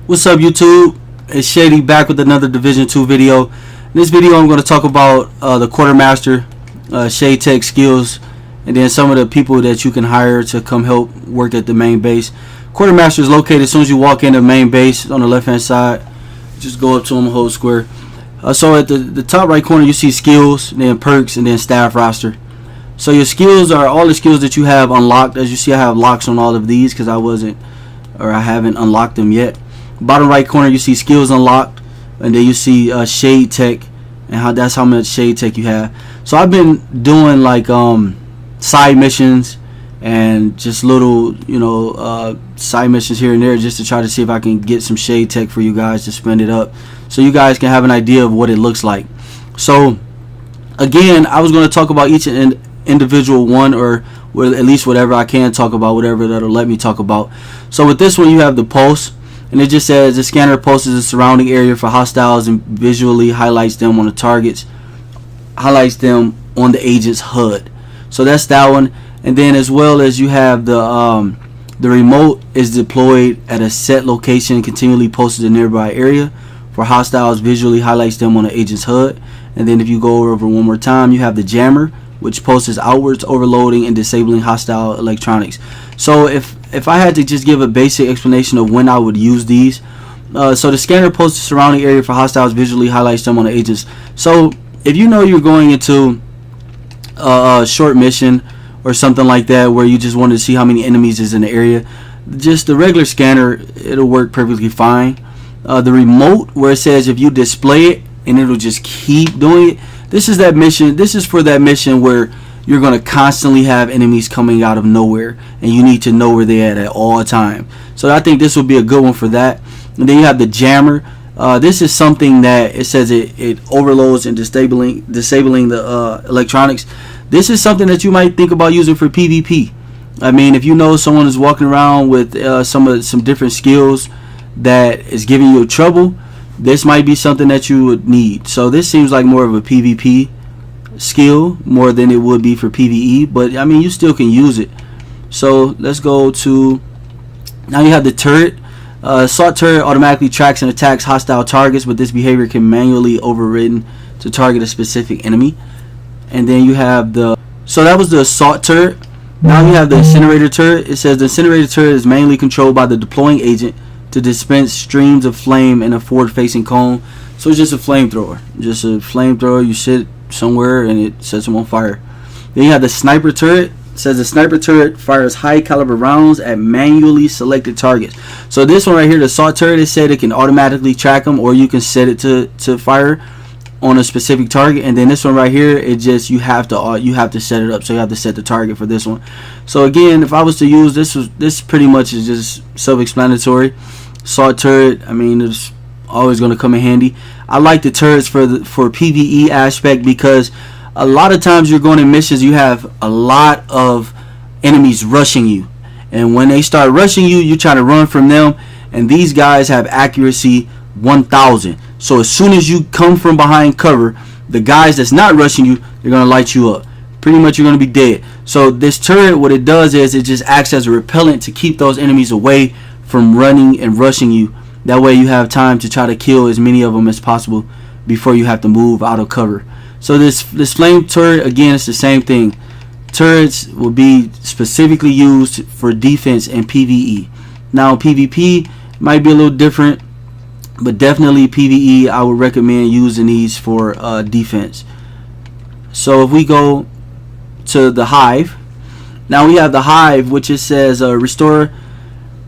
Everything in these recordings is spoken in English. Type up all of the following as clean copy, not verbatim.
What's up, YouTube? It's Shady back with another Division 2 video. In this video I'm going to talk about the Quartermaster Shade Tech skills, and then some of the people that you can hire to come help work at the main base. Quartermaster is located as soon as you walk into the main base on the left hand side. Just go up to them, hold square. So at the top right corner you see skills, then perks, and then staff roster. So your skills are all the skills that you have unlocked. As you see, I have locks on all of these because I haven't unlocked them yet. Bottom right corner you see skills unlocked, and then you see Shade Tech, and that's how much Shade Tech you have. So I've been doing like side missions and just little side missions here and there, just to try to see if I can get some Shade Tech for you guys to spend it up, so you guys can have an idea of what it looks like. So again, I was going to talk about each individual one, or at least whatever I can talk about, whatever that'll let me talk about. So with this one you have the pulse, and it just says the scanner pulses the surrounding area for hostiles and visually highlights them on the targets, highlights them on the agent's HUD. So that's that one. And then as well as you have the remote is deployed at a set location, continually posted in a nearby area for hostiles, visually highlights them on the agent's HUD. And then if you go over one more time, you have the jammer, which posts outwards, overloading and disabling hostile electronics. So if I had to just give a basic explanation of when I would use these, so the scanner posts the surrounding area for hostiles, visually highlights them on the agents. So if you know you're going into a short mission or something like that, where you just want to see how many enemies is in the area, just the regular scanner, it'll work perfectly fine. The remote, where it says if you display it and it'll just keep doing it, this is that mission. This is for that mission where you're going to constantly have enemies coming out of nowhere, and you need to know where they're at all time. So I think this will be a good one for that. And then you have the jammer. This is something that it says it overloads and disabling the electronics. This is something that you might think about using for PvP. I mean, if you know someone is walking around with some different skills that is giving you trouble, this might be something that you would need. So this seems like more of a PvP skill more than it would be for PvE, but I mean, you still can use it. So let's go to, now you have the turret. Assault turret automatically tracks and attacks hostile targets, but this behavior can manually overridden to target a specific enemy. And then you have so that was the assault turret. Now you have the incinerator turret. It says the incinerator turret is mainly controlled by the deploying agent to dispense streams of flame in a forward-facing cone. So it's just a flamethrower. Just a flamethrower. You sit somewhere and it sets them on fire. Then you have the sniper turret. It says the sniper turret fires high caliber rounds at manually selected targets. So this one right here, the assault turret, it said it can automatically track them, or you can set it to fire on a specific target. And then this one right here, it just you have to set it up. So you have to set the target for this one. So again, if I was to use this pretty much is just self-explanatory. Assault turret, I mean, it's always going to come in handy. I like the turrets for PvE aspect, because a lot of times you're going in missions, you have a lot of enemies rushing you, and when they start rushing you, you're trying to run from them, and these guys have accuracy 1000. So as soon as you come from behind cover, the guys that's not rushing you, they're going to light you up. Pretty much you're going to be dead. So this turret, what it does is it just acts as a repellent to keep those enemies away from running and rushing you. That way you have time to try to kill as many of them as possible before you have to move out of cover. So this flame turret, again, it's the same thing. Turrets will be specifically used for defense and PvE. Now PvP might be a little different, but definitely PvE, I would recommend using these for defense. So if we go to the hive, now we have the hive, which it says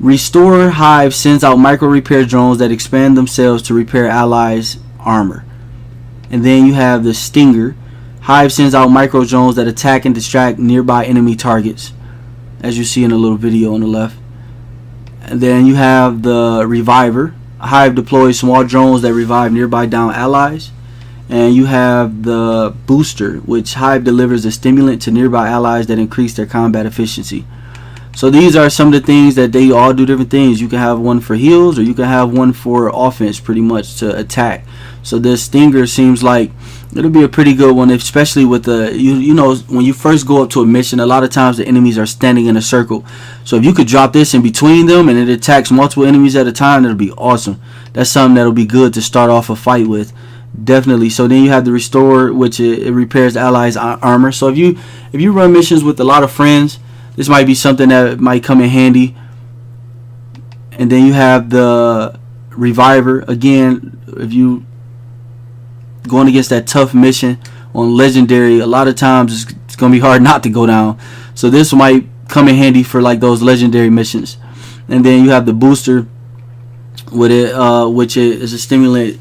Restore Hive sends out micro repair drones that expand themselves to repair allies' armor. And then you have the Stinger. Hive sends out micro drones that attack and distract nearby enemy targets, as you see in the little video on the left. And then you have the Reviver. Hive deploys small drones that revive nearby down allies. And you have the Booster, which Hive delivers a stimulant to nearby allies that increase their combat efficiency. So these are some of the things that they all do different things. You can have one for heals, or you can have one for offense, pretty much to attack. So this Stinger seems like It'll be a pretty good one, especially with the you know when you first go up to a mission. A lot of times the enemies are standing in a circle, so if you could drop this in between them and it attacks multiple enemies at a time, that'll be awesome. That's something that'll be good to start off a fight with, definitely. So then you have the restore, which it repairs the allies' armor. So if you run missions with a lot of friends, this might be something that might come in handy. And then you have the reviver. Again, if you going against that tough mission on legendary, a lot of times it's gonna be hard not to go down. So this might come in handy for like those legendary missions. And then you have the booster with it, which is a stimulate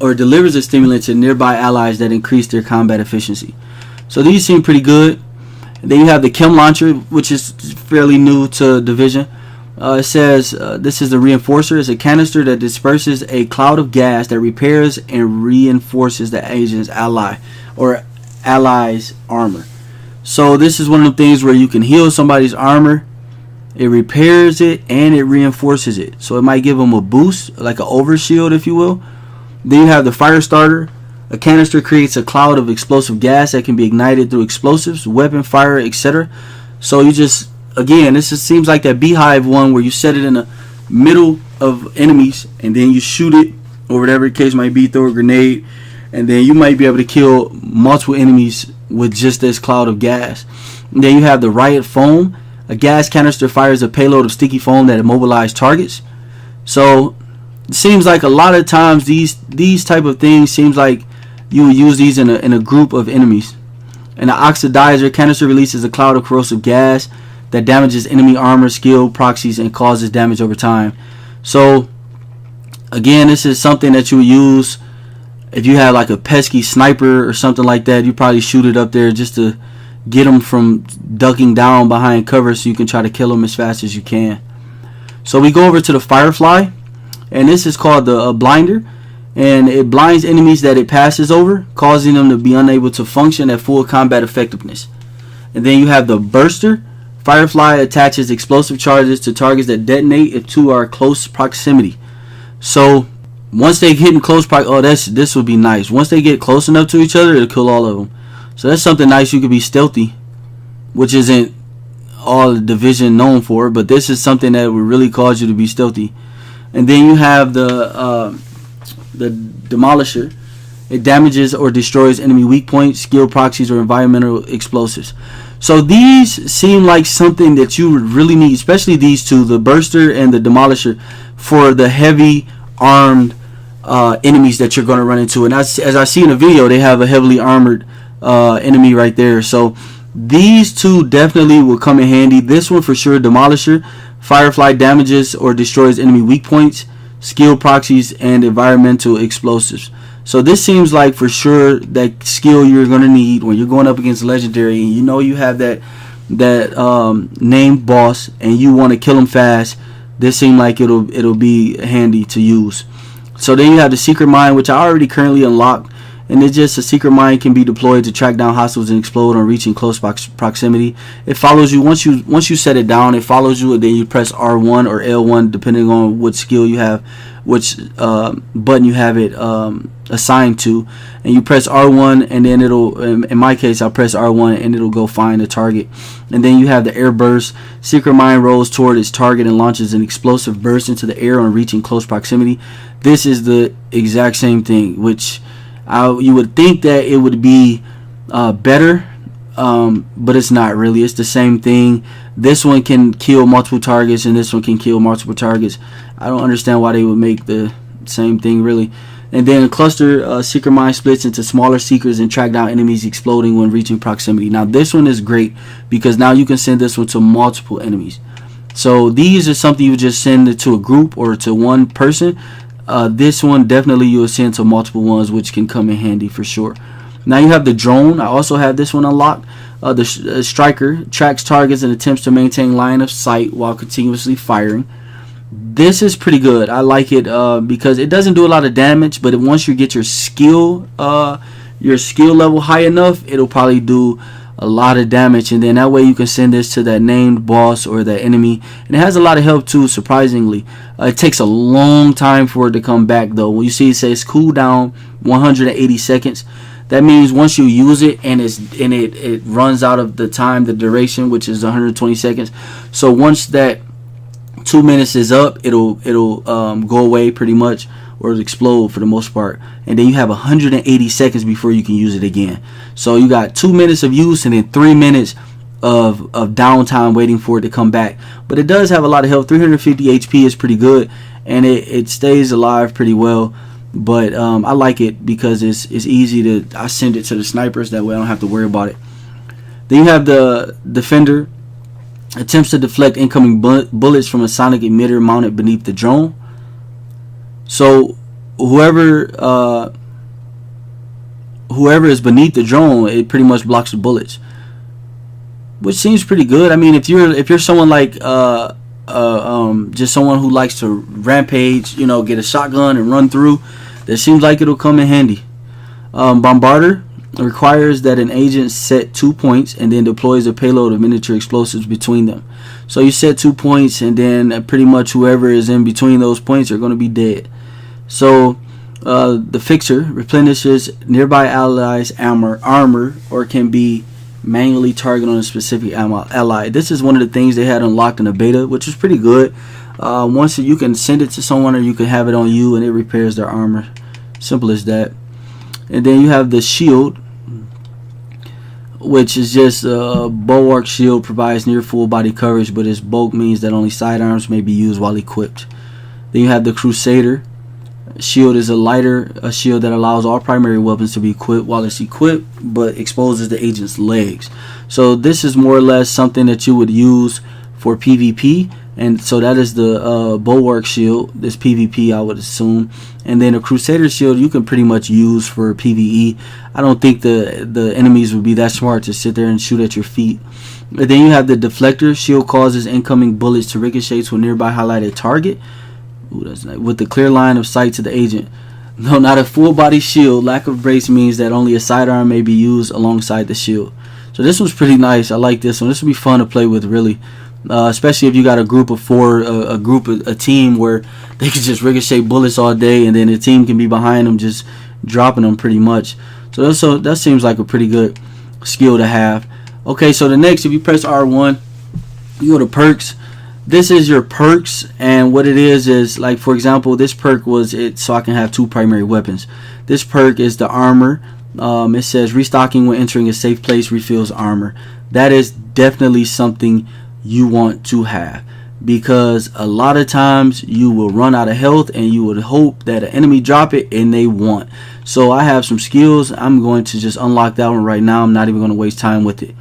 or delivers a stimulant to nearby allies that increase their combat efficiency. So these seem pretty good. And then you have the chem launcher, which is fairly new to Division. It says this is the reinforcer. It's a canister that disperses a cloud of gas that repairs and reinforces the agent's ally's armor. So this is one of the things where you can heal somebody's armor. It repairs it and it reinforces it. So it might give them a boost, like an overshield, if you will. Then you have the fire starter. A canister creates a cloud of explosive gas that can be ignited through explosives, weapon fire, etc. So you just, again, this just seems like that beehive one where you set it in the middle of enemies and then you shoot it, or whatever the case might be, throw a grenade, and then you might be able to kill multiple enemies with just this cloud of gas. And then you have the riot foam. A gas canister fires a payload of sticky foam that immobilizes targets. So it seems like a lot of times these type of things seems like you would use these in a group of enemies. And the oxidizer canister releases a cloud of corrosive gas that damages enemy armor, skill, proxies, and causes damage over time. So again, this is something that you would use if you have like a pesky sniper or something like that. You probably shoot it up there just to get them from ducking down behind cover so you can try to kill them as fast as you can. So we go over to the Firefly, and this is called the blinder, and it blinds enemies that it passes over, causing them to be unable to function at full combat effectiveness. And then you have the burster. Firefly attaches explosive charges to targets that detonate if two are close proximity. So once they get in close this would be nice. Once they get close enough to each other, it'll kill all of them. So that's something nice. You could be stealthy, which isn't all the Division known for, but this is something that would really cause you to be stealthy. And then you have the Demolisher. It damages or destroys enemy weak points, skill proxies, or environmental explosives. So these seem like something that you would really need, especially these two, the Burster and the Demolisher, for the heavy armed enemies that you're going to run into. And as I see in the video, they have a heavily armored enemy right there. So these two definitely will come in handy. This one for sure, Demolisher. Firefly damages or destroys enemy weak points, skill proxies, and environmental explosives. So this seems like for sure that skill you're going to need when you're going up against legendary and you know you have that named boss and you want to kill him fast. This seems like it'll be handy to use. So then you have the secret mine, which I already currently unlocked, and it's just a secret mine can be deployed to track down hostiles and explode on reaching close proximity. It follows you once you set it down. It follows you, and then you press R1 or L1 depending on what skill you have, which button you have it assigned to, and you press R1, and then it'll, in my case, I'll press R1 and it'll go find the target. And then you have the air burst. Secret mine rolls toward its target and launches an explosive burst into the air on reaching close proximity. This is the exact same thing, which you would think that it would be better, but it's not really. It's the same thing. This one can kill multiple targets and this one can kill multiple targets. I don't understand why they would make the same thing really. And then a cluster secret mine splits into smaller seekers and track down enemies exploding when reaching proximity. Now this one is great because now you can send this one to multiple enemies. So these are something you would just send it to a group or to one person. This one definitely you will send to multiple ones, which can come in handy for sure. Now you have the drone. I also have this one unlocked. The striker tracks targets and attempts to maintain line of sight while continuously firing. This is pretty good. I like it because it doesn't do a lot of damage, but once you get your skill level high enough, it'll probably do a lot of damage, and then that way you can send this to that named boss or that enemy. And it has a lot of health too, surprisingly. It takes a long time for it to come back though. When you see it says cooldown 180 seconds, that means once you use it and it runs out of the time, the duration, which is 120 seconds. So once that 2 minutes is up, it'll go away pretty much, or explode for the most part, and then you have 180 seconds before you can use it again. So you got 2 minutes of use and then 3 minutes of downtime waiting for it to come back. But it does have a lot of health. 350 HP is pretty good, and it stays alive pretty well. But I like it because it's easy to, I send it to the snipers, that way I don't have to worry about it. Then you have the defender. Attempts to deflect incoming bullets from a sonic emitter mounted beneath the drone. So whoever is beneath the drone, it pretty much blocks the bullets, which seems pretty good. I mean, if you're someone like just someone who likes to rampage, you know, get a shotgun and run through, that seems like it'll come in handy. Bombarder requires that an agent set 2 points and then deploys a payload of miniature explosives between them. So you set 2 points, and then pretty much whoever is in between those points are going to be dead. So the fixer replenishes nearby allies' armor or can be manually targeted on a specific ally. This is one of the things they had unlocked in the beta, which is pretty good. Once you can send it to someone, or you can have it on you and it repairs their armor. Simple as that. And then you have the shield, which is just a bulwark shield, provides near full body coverage, but its bulk means that only sidearms may be used while equipped. Then you have the Crusader. Shield is a shield that allows all primary weapons to be equipped while it's equipped, but exposes the agent's legs. So this is more or less something that you would use for PvP, and so that is the bulwark shield. This PvP, I would assume. And then a Crusader shield you can pretty much use for PvE. I don't think the enemies would be that smart to sit there and shoot at your feet. And then you have the deflector. Shield causes incoming bullets to ricochet to a nearby highlighted target. Ooh, that's nice. With the clear line of sight to the agent. No, not a full body shield. Lack of brace means that only a sidearm may be used alongside the shield. So this one's pretty nice. I like this one. This will be fun to play with, really. Especially if you got a group of four, a team where they can just ricochet bullets all day, and then the team can be behind them just dropping them pretty much. So that seems like a pretty good skill to have. Okay, so the next, if you press R1, you go to perks. This is your perks, and what it is like, for example, this perk was it so I can have 2 primary weapons. This perk is the armor. It says restocking when entering a safe place refills armor. That is definitely something you want to have, because a lot of times you will run out of health and you would hope that an enemy drop it, and they won't. So I have some skills. I'm going to just unlock that one right now. I'm not even going to waste time with it.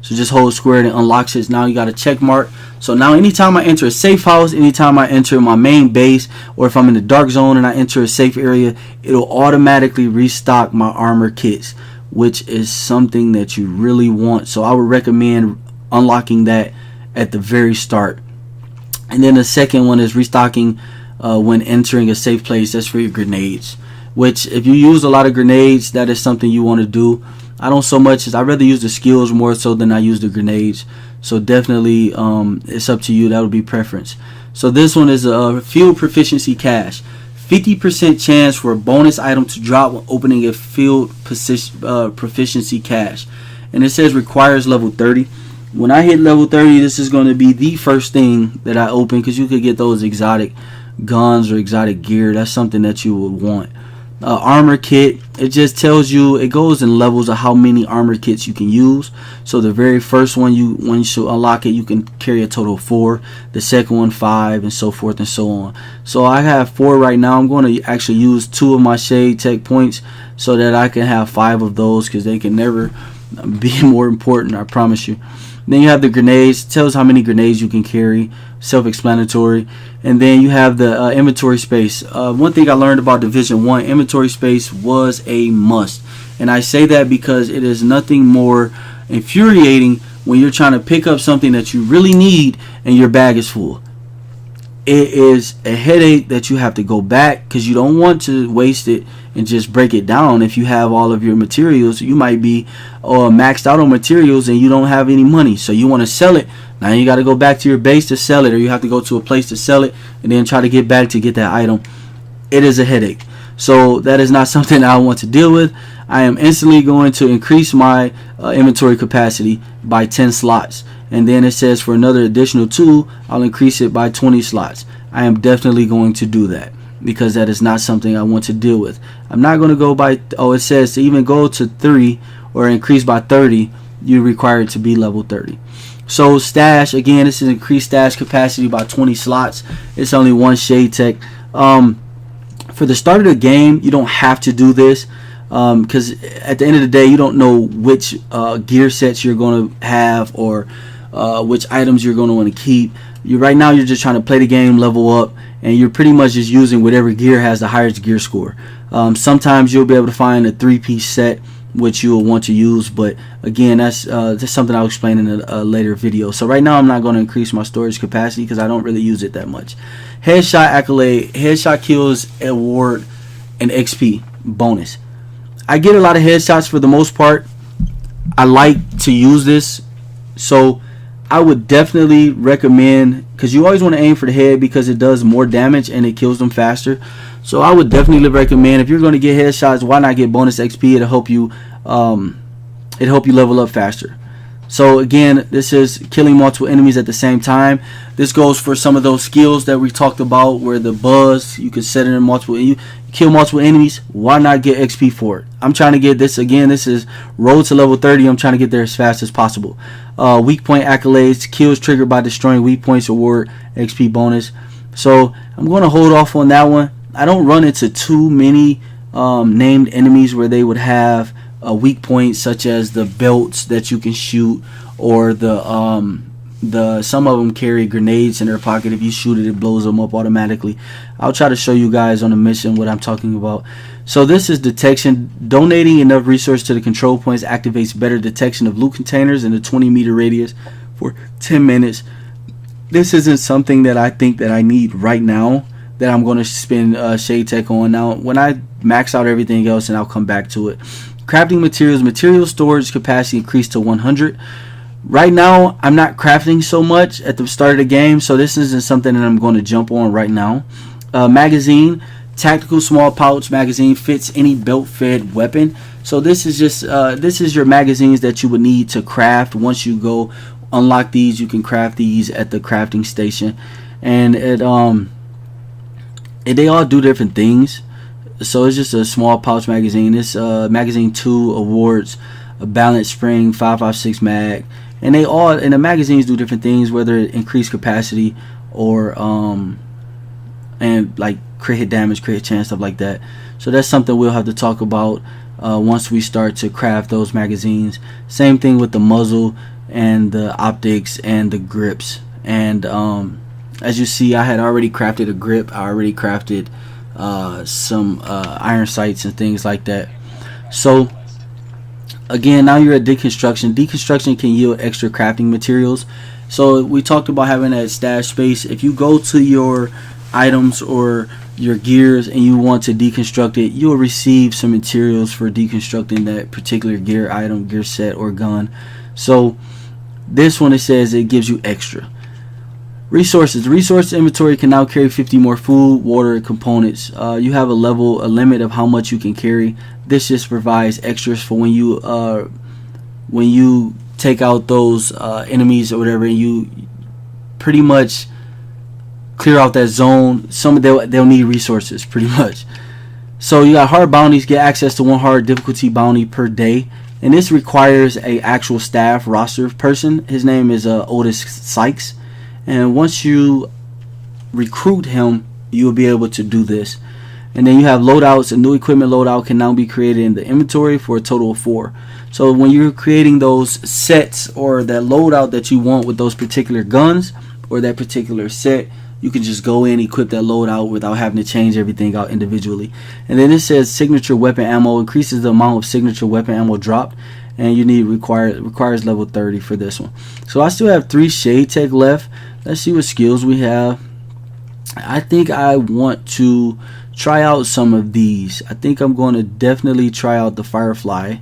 So just hold square and it unlocks it. Now you got a check mark. So now anytime I enter a safe house, anytime I enter my main base, or if I'm in the dark zone and I enter a safe area, it'll automatically restock my armor kits, which is something that you really want. So I would recommend unlocking that at the very start. And then the second one is restocking when entering a safe place. That's for your grenades, which if you use a lot of grenades, that is something you want to do. I don't so much, as I'd rather use the skills more so than I use the grenades. So definitely it's up to you. That would be preference. So this one is a field proficiency cache. 50% chance for a bonus item to drop when opening a field proficiency cache. And it says requires level 30. When I hit level 30, this is going to be the first thing that I open, because you could get those exotic guns or exotic gear. That's something that you would want. Armor kit, it just tells you, it goes in levels of how many armor kits you can use. So the very first one, once you unlock it, you can carry a total of 4. The second one 5, and so forth and so on. So I have 4 right now. I'm going to actually use 2 of my Shade Tech points so that I can have 5 of those, because they can never be more important, I promise you. Then you have the grenades. It tells how many grenades you can carry, self-explanatory. And then you have the inventory space. One thing I learned about Division 1, inventory space was a must. And I say that because it is nothing more infuriating when you're trying to pick up something that you really need and your bag is full. it is a headache that you have to go back, because you don't want to waste it and just break it down. If you have all of your materials, you might be maxed out on materials and you don't have any money, so you want to sell it. Now you got to go back to your base to sell it, or you have to go to a place to sell it and then try to get back to get that item. It is a headache. So that is not something I want to deal with. I am instantly going to increase my inventory capacity by 10 slots. And then it says for another additional 2, I'll increase it by 20 slots. I am definitely going to do that, because that is not something I want to deal with. I'm not going to go by, it says to even go to 3 or increase by 30, you're required to be level 30. So stash, again, this is increased stash capacity by 20 slots. It's only one Shade Tech. For the start of the game, you don't have to do this, because at the end of the day, you don't know which gear sets you're going to have, or which items you're going to want to keep. Right now, you're just trying to play the game, level up, and you're pretty much just using whatever gear has the highest gear score. Sometimes you'll be able to find a 3-piece set which you will want to use, but again, that's something I'll explain in a later video. So right now, I'm not going to increase my storage capacity because I don't really use it that much. Headshot accolade, headshot kills award an XP bonus. I get a lot of headshots for the most part. I like to use this, so I would definitely recommend, because you always want to aim for the head because it does more damage and it kills them faster. So I would definitely recommend, if you're going to get headshots, why not get bonus XP? It'll help you level up faster. So again, this is killing multiple enemies at the same time. This goes for some of those skills that we talked about, where the buzz, you can set it in multiple, and you kill multiple enemies. Why not get XP for it? I'm trying to get this, again, this is road to level 30. I'm trying to get there as fast as possible. Weak point accolades, kills triggered by destroying weak points award XP bonus. So I'm going to hold off on that one. I don't run into too many named enemies where they would have a weak point, such as the belts that you can shoot, or some of them carry grenades in their pocket. If you shoot it, it blows them up automatically. I'll try to show you guys on the mission what I'm talking about. So this is detection. Donating enough resources to the control points activates better detection of loot containers in a 20-meter radius for 10 minutes. This isn't something that I think that I need right now, that I'm going to spend Shade Tech on. Now, when I max out everything else, and I'll come back to it. Crafting materials. Material storage capacity increased to 100. Right now, I'm not crafting so much at the start of the game, so this isn't something that I'm going to jump on right now. Magazine. Tactical small pouch magazine fits any belt-fed weapon. So this is just this is your magazines that you would need to craft. Once you go unlock these, you can craft these at the crafting station, and they all do different things. So it's just a small pouch magazine. This magazine 2 awards a balanced spring 5.56 mag, and the magazines do different things, whether it increase capacity or and like crit hit damage, crit hit chance, stuff like that. So that's something we'll have to talk about once we start to craft those magazines. Same thing with the muzzle and the optics and the grips. And as you see, I had already crafted a grip. I already crafted some iron sights and things like that. So again, now you're at deconstruction. Deconstruction can yield extra crafting materials. So we talked about having that stash space. If you go to your items or your gears and you want to deconstruct it, you'll receive some materials for deconstructing that particular gear item, gear set, or gun. So this one, it says it gives you extra resources. Resource inventory can now carry 50 more food, water, and components. You have a limit of how much you can carry. This just provides extras for when you take out those enemies or whatever, and you pretty much clear out that zone. They'll need resources pretty much. So you got hard bounties. Get access to 1 hard difficulty bounty per day, and this requires a actual staff roster person. His name is Otis Sykes, and once you recruit him, you'll be able to do this. And then you have loadouts. A new equipment loadout can now be created in the inventory for a total of 4. So when you're creating those sets or that loadout that you want with those particular guns or that particular set, you can just go in, equip that loadout without having to change everything out individually. And then it says signature weapon ammo increases the amount of signature weapon ammo dropped, and you need requires level 30 for this one. So I still have 3 Shade Tech left. Let's see what skills we have. I think I want to try out some of these. I think I'm going to definitely try out the Firefly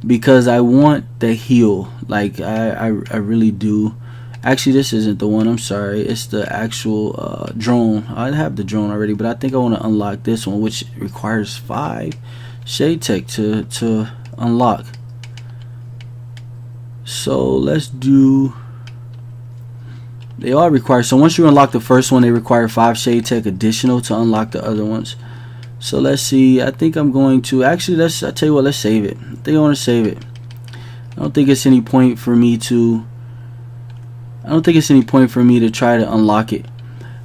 because I want the heal. Like I really do. Actually, this isn't the one. I'm sorry. It's the actual drone. I have the drone already, but I think I want to unlock this one, which requires 5 Shade Tech to unlock. So let's do. They all require. So once you unlock the first one, they require 5 Shade Tech additional to unlock the other ones. So let's see. I think I'm going to actually. I tell you what. Let's save it. I think I want to save it. I don't think it's any point for me to. I don't think it's any point for me to try to unlock it,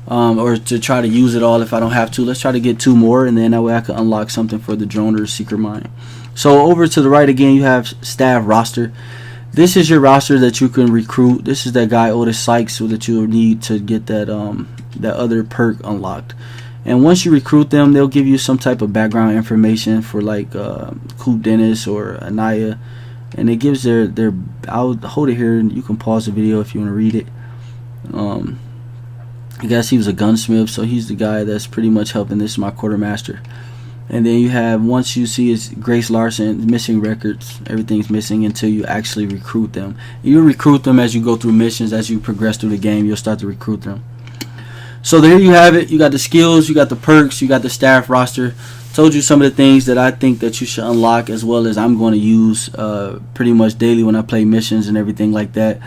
or to try to use it all if I don't have to. Let's try to get 2 more, and then that way I can unlock something for the drone or secret mine. So over to the right again, you have staff roster. This is your roster that you can recruit. This is that guy Otis Sykes that you need to get that that other perk unlocked. And once you recruit them, they'll give you some type of background information for like Coop Dennis or Anaya. And it gives their I'll hold it here and you can pause the video if you want to read it. I guess he was a gunsmith, so he's the guy that's pretty much helping. This is my quartermaster. And then you have, once you see is Grace Larson, missing records, everything's missing until you actually recruit them. You recruit them as you go through missions, as you progress through the game, you'll start to recruit them. So there you have it. You got the skills, you got the perks, you got the staff roster. Told you some of the things that I think that you should unlock, as well as I'm going to use pretty much daily when I play missions and everything like that.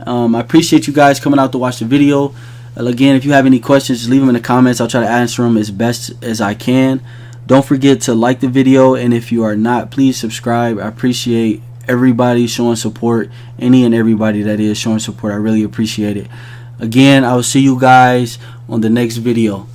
I appreciate you guys coming out to watch the video. Again, if you have any questions, just leave them in the comments. I'll try to answer them as best as I can. Don't forget to like the video, and if you are not, please subscribe. I appreciate everybody showing support, any and everybody that is showing support. I really appreciate it. Again, I will see you guys on the next video.